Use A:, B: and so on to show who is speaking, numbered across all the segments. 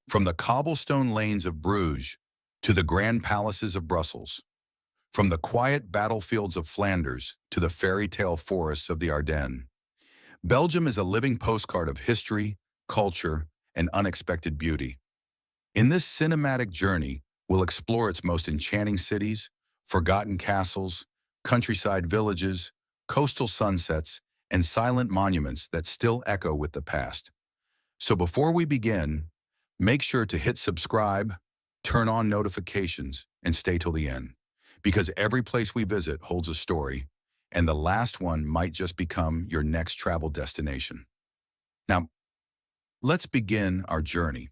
A: From the cobblestone lanes of Bruges to the grand palaces of Brussels, from the quiet battlefields of Flanders to the fairy tale forests of the Ardennes, Belgium is a living postcard of history, culture, and unexpected beauty. In this cinematic journey, we'll explore its most enchanting cities, forgotten castles, countryside villages, coastal sunsets, and silent monuments that still echo with the past. So before we begin, make sure to hit subscribe, turn on notifications, and stay till the end. Because every place we visit holds a story, and the last one might just become your next travel destination. Now, let's begin our journey.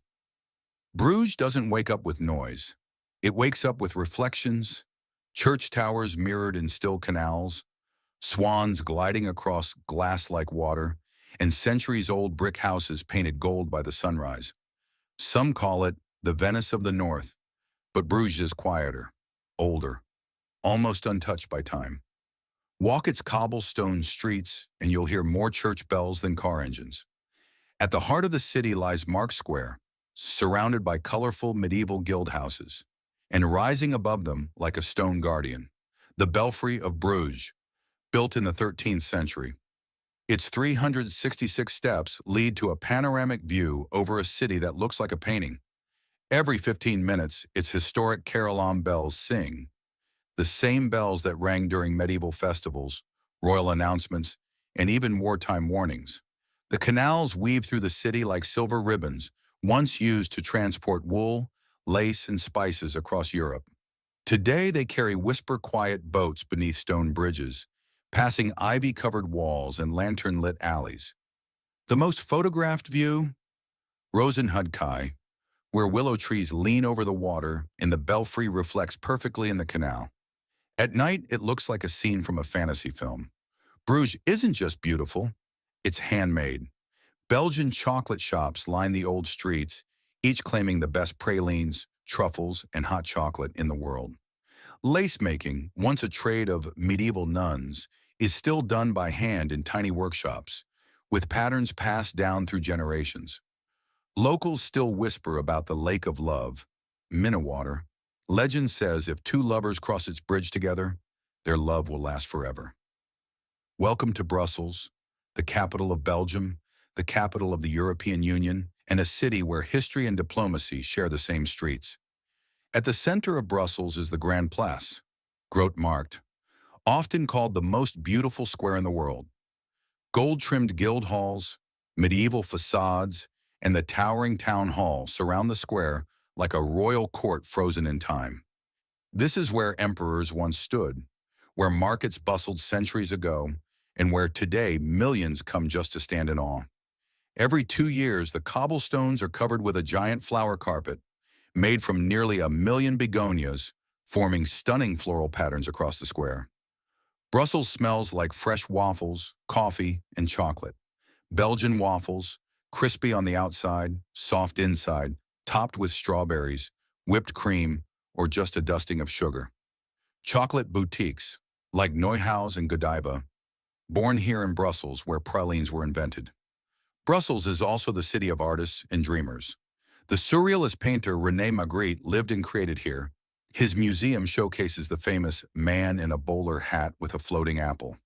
A: Bruges doesn't wake up with noise. It wakes up with reflections, church towers mirrored in still canals, swans gliding across glass-like water, and centuries-old brick houses painted gold by the sunrise. Some call it the Venice of the North, but Bruges is quieter, older, almost untouched by time. Walk its cobblestone streets and you'll hear more church bells than car engines. At the heart of the city lies Mark Square, surrounded by colorful medieval guild houses, and rising above them like a stone guardian, the Belfry of Bruges, built in the 13th century. Its 366 steps lead to a panoramic view over a city that looks like a painting. Every 15 minutes, its historic carillon bells sing, the same bells that rang during medieval festivals, royal announcements, and even wartime warnings. The canals weave through the city like silver ribbons, once used to transport wool, lace, and spices across Europe. Today, they carry whisper-quiet boats beneath stone bridges, passing ivy-covered walls and lantern-lit alleys. The most photographed view? Rosenhudkai, where willow trees lean over the water and the belfry reflects perfectly in the canal. At night, it looks like a scene from a fantasy film. Bruges isn't just beautiful, it's handmade. Belgian chocolate shops line the old streets, each claiming the best pralines, truffles, and hot chocolate in the world. Lace making, once a trade of medieval nuns, is still done by hand in tiny workshops, with patterns passed down through generations. Locals still whisper about the Lake of Love, Minnewater. Legend says if two lovers cross its bridge together, their love will last forever. Welcome to Brussels, the capital of Belgium, the capital of the European Union, and a city where history and diplomacy share the same streets. At the center of Brussels is the Grand Place, Grote Markt, often called the most beautiful square in the world. Gold-trimmed guild halls, medieval facades, and the towering town hall surround the square like a royal court frozen in time. This is where emperors once stood, where markets bustled centuries ago, and where today millions come just to stand in awe. Every 2 years, the cobblestones are covered with a giant flower carpet, made from nearly 1 million begonias, forming stunning floral patterns across the square. Brussels smells like fresh waffles, coffee, and chocolate. Belgian waffles, crispy on the outside, soft inside, topped with strawberries, whipped cream, or just a dusting of sugar. Chocolate boutiques, like Neuhaus and Godiva, born here in Brussels where pralines were invented. Brussels is also the city of artists and dreamers. The surrealist painter René Magritte lived and created here. His museum showcases the famous man in a bowler hat with a floating apple.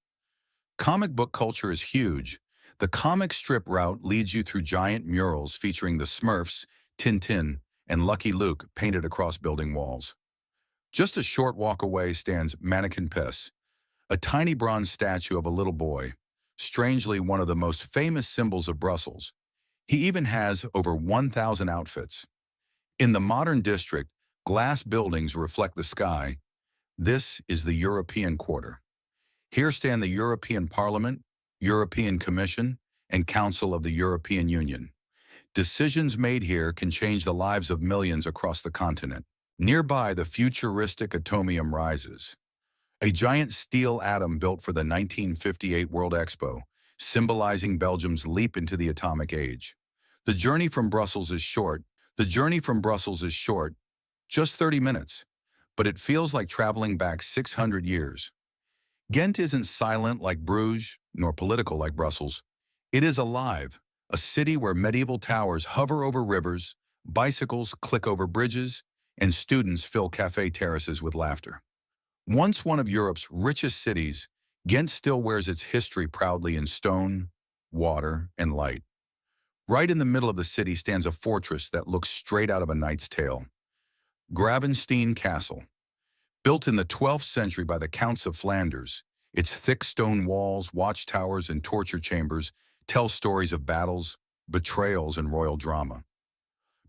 A: Comic book culture is huge. The comic strip route leads you through giant murals featuring the Smurfs, Tintin, and Lucky Luke painted across building walls. Just a short walk away stands Mannequin Pes, a tiny bronze statue of a little boy, strangely one of the most famous symbols of Brussels. He even has over 1,000 outfits. In the modern district, glass buildings reflect the sky. This is the European Quarter. Here stand the European Parliament, European Commission, and Council of the European Union. Decisions made here can change the lives of millions across the continent. Nearby, the futuristic Atomium rises, a giant steel atom built for the 1958 World Expo, symbolizing Belgium's leap into the atomic age. The journey from Brussels is short, just 30 minutes, but it feels like traveling back 600 years. Ghent isn't silent like Bruges, nor political like Brussels. It is alive, a city where medieval towers hover over rivers, Bicycles click over bridges, and students fill cafe terraces with laughter. Once one of Europe's richest cities, Ghent still wears its history proudly in stone, water, and light. Right in the middle of the city stands a fortress that looks straight out of a knight's tale. Gravenstein Castle. Built in the 12th century by the Counts of Flanders, its thick stone walls, watchtowers, and torture chambers tell stories of battles, betrayals, and royal drama.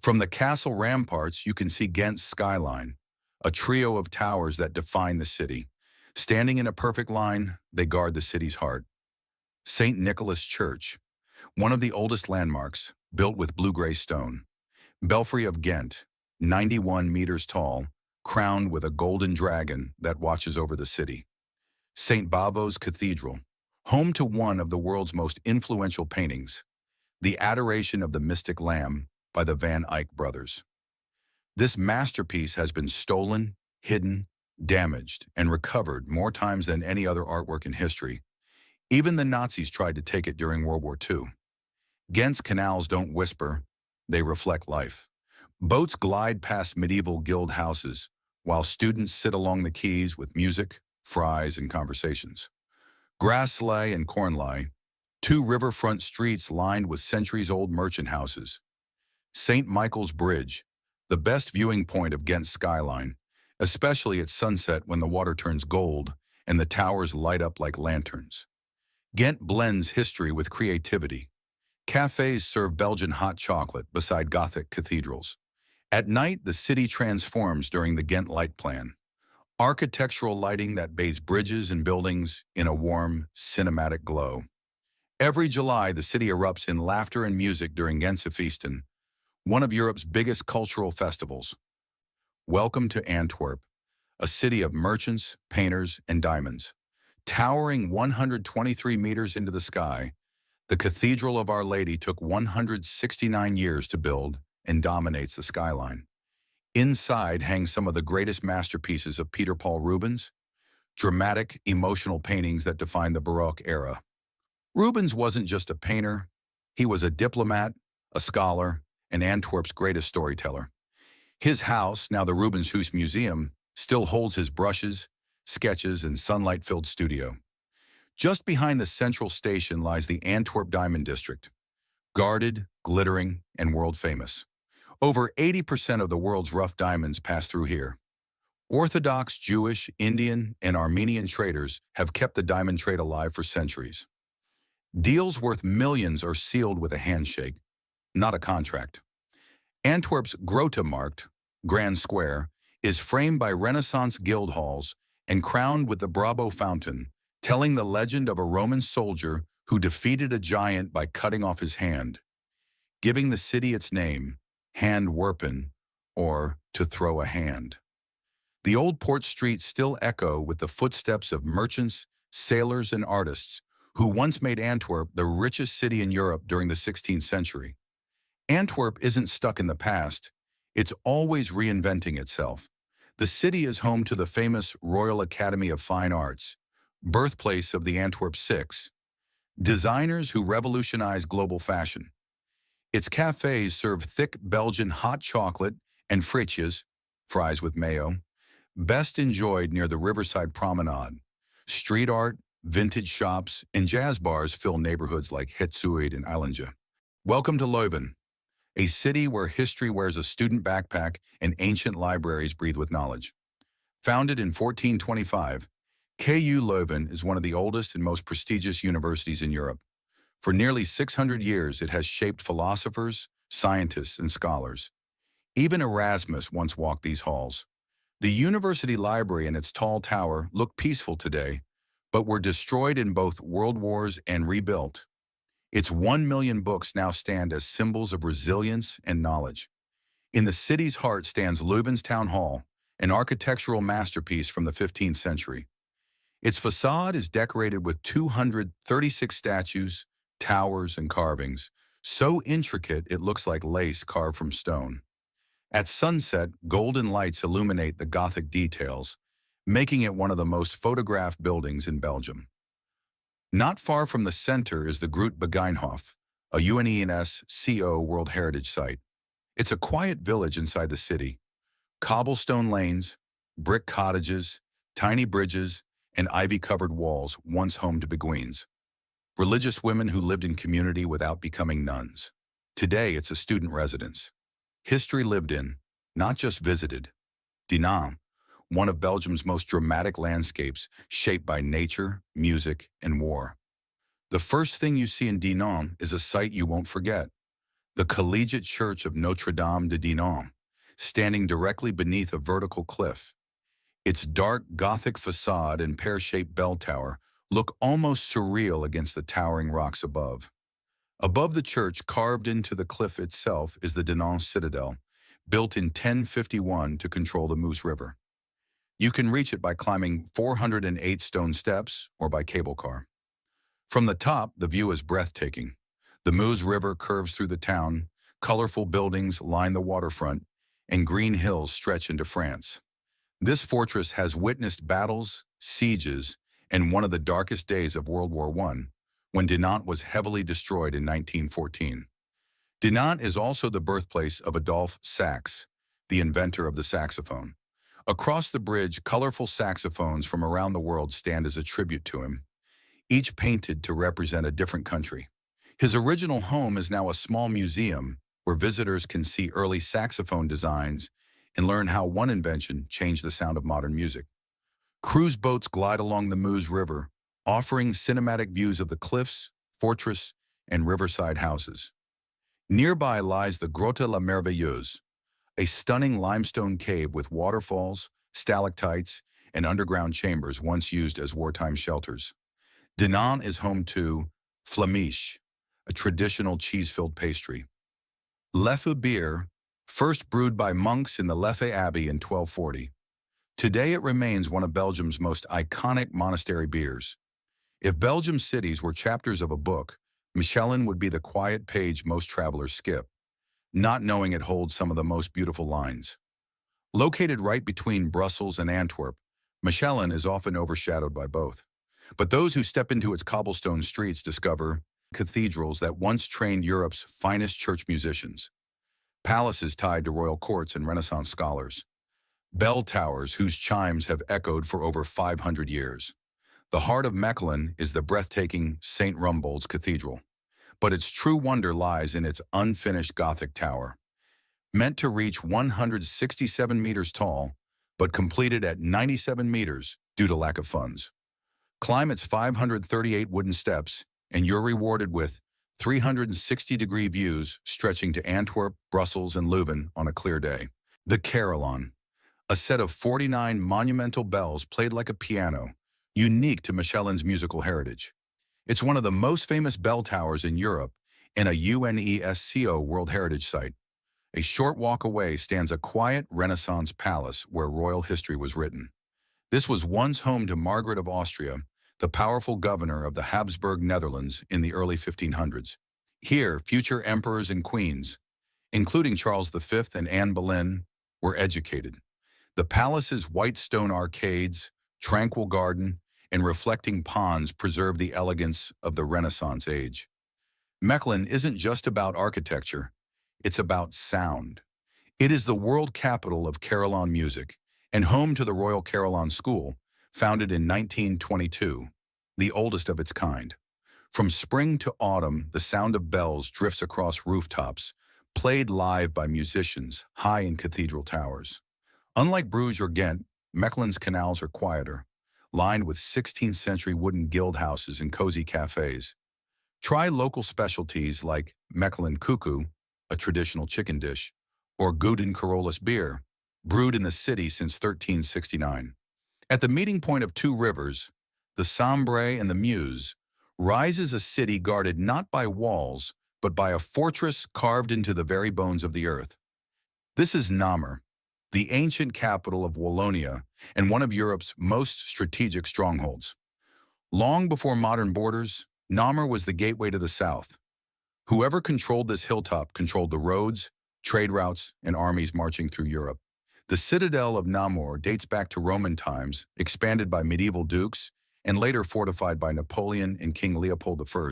A: From the castle ramparts, you can see Ghent's skyline, a trio of towers that define the city. Standing in a perfect line, they guard the city's heart. St. Nicholas Church, one of the oldest landmarks, built with blue-gray stone. Belfry of Ghent, 91 meters tall, crowned with a golden dragon that watches over the city. St. Bavo's Cathedral, home to one of the world's most influential paintings, The Adoration of the Mystic Lamb by the Van Eyck brothers. This masterpiece has been stolen, hidden, damaged, and recovered more times than any other artwork in history. Even the Nazis tried to take it during World War II. Ghent's canals don't whisper, they reflect life. Boats glide past medieval guild houses, while students sit along the quays with music, fries, and conversations. Grassley and Cornley, two riverfront streets lined with centuries-old merchant houses. St. Michael's Bridge, the best viewing point of Ghent's skyline, especially at sunset when the water turns gold and the towers light up like lanterns. Ghent blends history with creativity. Cafes serve Belgian hot chocolate beside Gothic cathedrals. At night, the city transforms during the Ghent light plan. Architectural lighting that bathes bridges and buildings in a warm, cinematic glow. Every July, the city erupts in laughter and music during Gentse, one of Europe's biggest cultural festivals. Welcome to Antwerp, a city of merchants, painters, and diamonds. Towering 123 meters into the sky, the Cathedral of Our Lady took 169 years to build and dominates the skyline. Inside hang some of the greatest masterpieces of Peter Paul Rubens, dramatic, emotional paintings that define the Baroque era. Rubens wasn't just a painter, he was a diplomat, a scholar, and Antwerp's greatest storyteller. His house, now the Rubenshuis Museum, still holds his brushes, sketches, and sunlight-filled studio. Just behind the central station lies the Antwerp Diamond District, guarded, glittering, and world-famous. Over 80% of the world's rough diamonds pass through here. Orthodox Jewish, Indian, and Armenian traders have kept the diamond trade alive for centuries. Deals worth millions are sealed with a handshake, not a contract. Antwerp's Grote Markt, Grand Square, is framed by Renaissance guild halls and crowned with the Brabo Fountain, telling the legend of a Roman soldier who defeated a giant by cutting off his hand, giving the city its name, Handwerpen, or to throw a hand. The old port streets still echo with the footsteps of merchants, sailors, and artists who once made Antwerp the richest city in Europe during the 16th century. Antwerp isn't stuck in the past, it's always reinventing itself. The city is home to the famous Royal Academy of Fine Arts, birthplace of the Antwerp Six, designers who revolutionized global fashion. Its cafes serve thick Belgian hot chocolate and frietjes, fries with mayo, best enjoyed near the Riverside Promenade. Street art, vintage shops, and jazz bars fill neighborhoods like Hetzuid and Eilange. Welcome to Leuven, a city where history wears a student backpack and ancient libraries breathe with knowledge. Founded in 1425, KU Leuven is one of the oldest and most prestigious universities in Europe. For nearly 600 years, it has shaped philosophers, scientists, and scholars. Even Erasmus once walked these halls. The university library and its tall tower look peaceful today, but were destroyed in both world wars and rebuilt. Its 1 million books now stand as symbols of resilience and knowledge. In the city's heart stands Leuven's Town Hall, an architectural masterpiece from the 15th century. Its facade is decorated with 236 statues, towers, and carvings, so intricate it looks like lace carved from stone. At sunset, golden lights illuminate the Gothic details, making it one of the most photographed buildings in Belgium. Not far from the center is the Groot Begijnhof, a UNESCO World Heritage Site. It's a quiet village inside the city. Cobblestone lanes, brick cottages, tiny bridges, and ivy-covered walls once home to beguines. Religious women who lived in community without becoming nuns. Today, it's a student residence. History lived in, not just visited. Dinant, one of Belgium's most dramatic landscapes shaped by nature, music, and war. The first thing you see in Dinant is a sight you won't forget. The Collegiate Church of Notre Dame de Dinant, standing directly beneath a vertical cliff. Its dark Gothic facade and pear-shaped bell tower look almost surreal against the towering rocks above. Above the church, carved into the cliff itself, is the Dinant Citadel, built in 1051 to control the Meuse River. You can reach it by climbing 408 stone steps or by cable car. From the top, the view is breathtaking. The Meuse River curves through the town, colorful buildings line the waterfront, and green hills stretch into France. This fortress has witnessed battles, sieges, and one of the darkest days of World War I, when Dinant was heavily destroyed in 1914. Dinant is also the birthplace of Adolphe Sax, the inventor of the saxophone. Across the bridge, colorful saxophones from around the world stand as a tribute to him, each painted to represent a different country. His original home is now a small museum where visitors can see early saxophone designs and learn how one invention changed the sound of modern music. Cruise boats glide along the Meuse River, offering cinematic views of the cliffs, fortress, and riverside houses. Nearby lies the Grotte la Merveilleuse, a stunning limestone cave with waterfalls, stalactites, and underground chambers once used as wartime shelters. Dinant is home to flamiche, a traditional cheese-filled pastry. Leuven beer, first brewed by monks in the Leuven Abbey in 1240. Today it remains one of Belgium's most iconic monastery beers. If Belgium's cities were chapters of a book, Mechelen would be the quiet page most travelers skip, not knowing it holds some of the most beautiful lines. Located right between Brussels and Antwerp, Mechelen is often overshadowed by both. But those who step into its cobblestone streets discover cathedrals that once trained Europe's finest church musicians, palaces tied to royal courts and Renaissance scholars, bell towers whose chimes have echoed for over 500 years. The heart of Mechelen is the breathtaking St. Rumbold's Cathedral, but its true wonder lies in its unfinished Gothic tower. Meant to reach 167 meters tall, but completed at 97 meters due to lack of funds. Climb its 538 wooden steps, and you're rewarded with 360-degree views stretching to Antwerp, Brussels, and Leuven on a clear day. The Carillon, a set of 49 monumental bells played like a piano, unique to Mechelen's musical heritage. It's one of the most famous bell towers in Europe and a UNESCO World Heritage Site. A short walk away stands a quiet Renaissance palace where royal history was written. This was once home to Margaret of Austria, the powerful governor of the Habsburg Netherlands in the early 1500s. Here, future emperors and queens, including Charles V and Anne Boleyn, were educated. The palace's white stone arcades, tranquil garden, and reflecting ponds preserve the elegance of the Renaissance age. Mechelen isn't just about architecture, it's about sound. It is the world capital of carillon music and home to the Royal Carillon School, founded in 1922, the oldest of its kind. From spring to autumn, the sound of bells drifts across rooftops, played live by musicians high in cathedral towers. Unlike Bruges or Ghent, Mechelen's canals are quieter, lined with 16th-century wooden guild houses and cozy cafes. Try local specialties like Mechelen kuku, a traditional chicken dish, or Guden Carolus beer, brewed in the city since 1369. At the meeting point of two rivers, the Sambre and the Meuse, rises a city guarded not by walls, but by a fortress carved into the very bones of the earth. This is Namur, the ancient capital of Wallonia and one of Europe's most strategic strongholds. Long before modern borders, Namur was the gateway to the south. Whoever controlled this hilltop controlled the roads, trade routes, and armies marching through Europe. The citadel of Namur dates back to Roman times, expanded by medieval dukes, and later fortified by Napoleon and King Leopold I.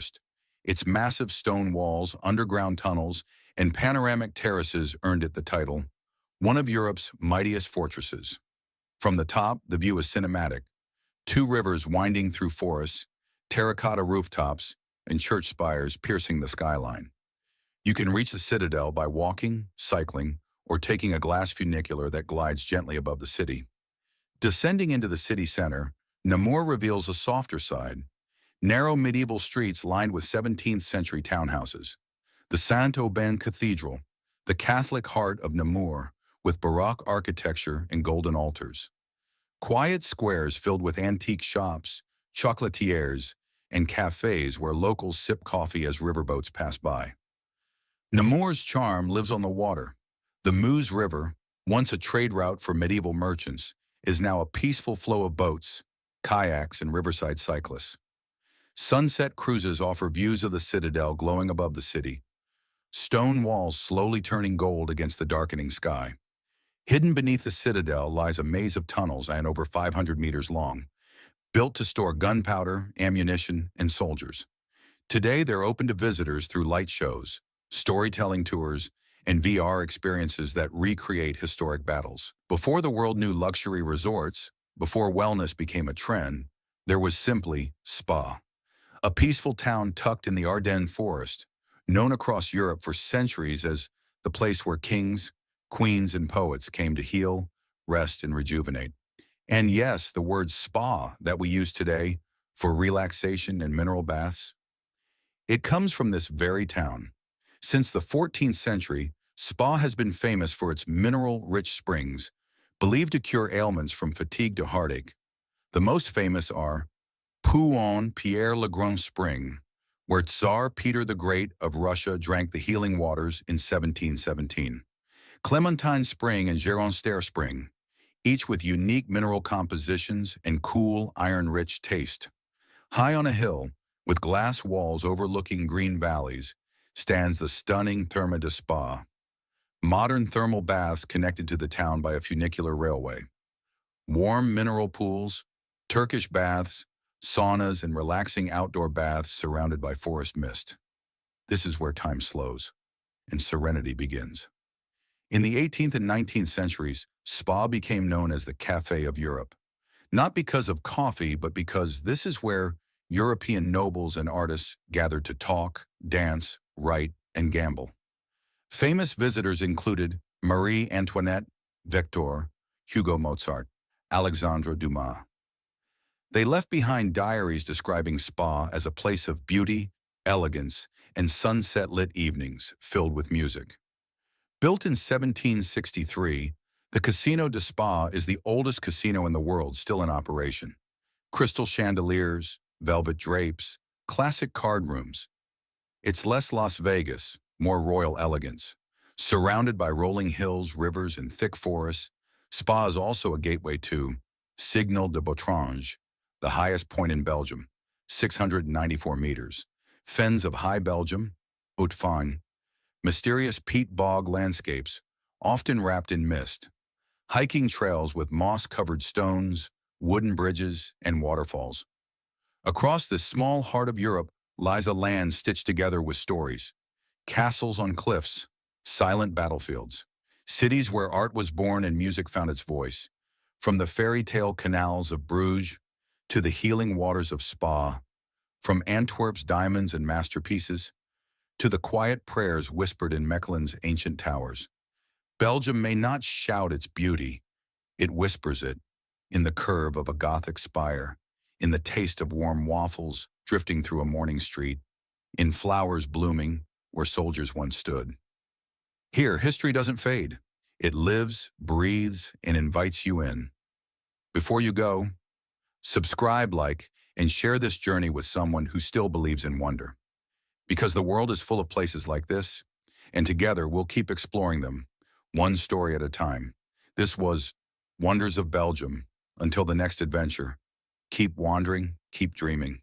A: Its massive stone walls, underground tunnels, and panoramic terraces earned it the title, one of Europe's mightiest fortresses. From the top, the view is cinematic. Two rivers winding through forests, terracotta rooftops, and church spires piercing the skyline. You can reach the citadel by walking, cycling, or taking a glass funicular that glides gently above the city. Descending into the city center, Namur reveals a softer side. Narrow medieval streets lined with 17th century townhouses. The Saint-Aubin Cathedral, the Catholic heart of Namur, with Baroque architecture and golden altars. Quiet squares filled with antique shops, chocolatiers, and cafes where locals sip coffee as riverboats pass by. Namur's charm lives on the water. The Meuse River, once a trade route for medieval merchants, is now a peaceful flow of boats, kayaks, and riverside cyclists. Sunset cruises offer views of the citadel glowing above the city, stone walls slowly turning gold against the darkening sky. Hidden beneath the citadel lies a maze of tunnels and over 500 meters long, built to store gunpowder, ammunition, and soldiers. Today, they're open to visitors through light shows, storytelling tours, and VR experiences that recreate historic battles. Before the world knew luxury resorts, before wellness became a trend, there was simply Spa, a peaceful town tucked in the Ardennes forest, known across Europe for centuries as the place where kings, queens, and poets came to heal, rest, and rejuvenate. And yes, the word spa that we use today for relaxation and mineral baths, it comes from this very town. Since the 14th century, Spa has been famous for its mineral-rich springs, believed to cure ailments from fatigue to heartache. The most famous are Pouon Pierre-le-Grand Spring, where Tsar Peter the Great of Russia drank the healing waters in 1717. Clementine Spring and Géronster Spring, each with unique mineral compositions and cool, iron-rich taste. High on a hill, with glass walls overlooking green valleys, stands the stunning Therme de Spa, modern thermal baths connected to the town by a funicular railway. Warm mineral pools, Turkish baths, saunas, and relaxing outdoor baths surrounded by forest mist. This is where time slows and serenity begins. In the 18th and 19th centuries, Spa became known as the Café of Europe, not because of coffee, but because this is where European nobles and artists gathered to talk, dance, write, and gamble. Famous visitors included Marie Antoinette, Victor, Hugo Mozart, Alexandre Dumas. They left behind diaries describing Spa as a place of beauty, elegance, and sunset-lit evenings filled with music. Built in 1763, the Casino de Spa is the oldest casino in the world still in operation. Crystal chandeliers, velvet drapes, classic card rooms. It's less Las Vegas, more royal elegance. Surrounded by rolling hills, rivers, and thick forests, Spa is also a gateway to Signal de Botrange, the highest point in Belgium, 694 meters. Fens of High Belgium, Haute-Fagne, mysterious peat bog landscapes, often wrapped in mist. Hiking trails with moss-covered stones, wooden bridges, and waterfalls. Across this small heart of Europe lies a land stitched together with stories. Castles on cliffs, silent battlefields, cities where art was born and music found its voice. From the fairy-tale canals of Bruges to the healing waters of Spa, from Antwerp's diamonds and masterpieces to the quiet prayers whispered in Mechelen's ancient towers. Belgium may not shout its beauty, it whispers it, in the curve of a Gothic spire, in the taste of warm waffles drifting through a morning street, in flowers blooming where soldiers once stood. Here, history doesn't fade. It lives, breathes, and invites you in. Before you go, subscribe, like, and share this journey with someone who still believes in wonder. Because the world is full of places like this, and together we'll keep exploring them, one story at a time. This was Wonders of Belgium. Until the next adventure, keep wandering, keep dreaming.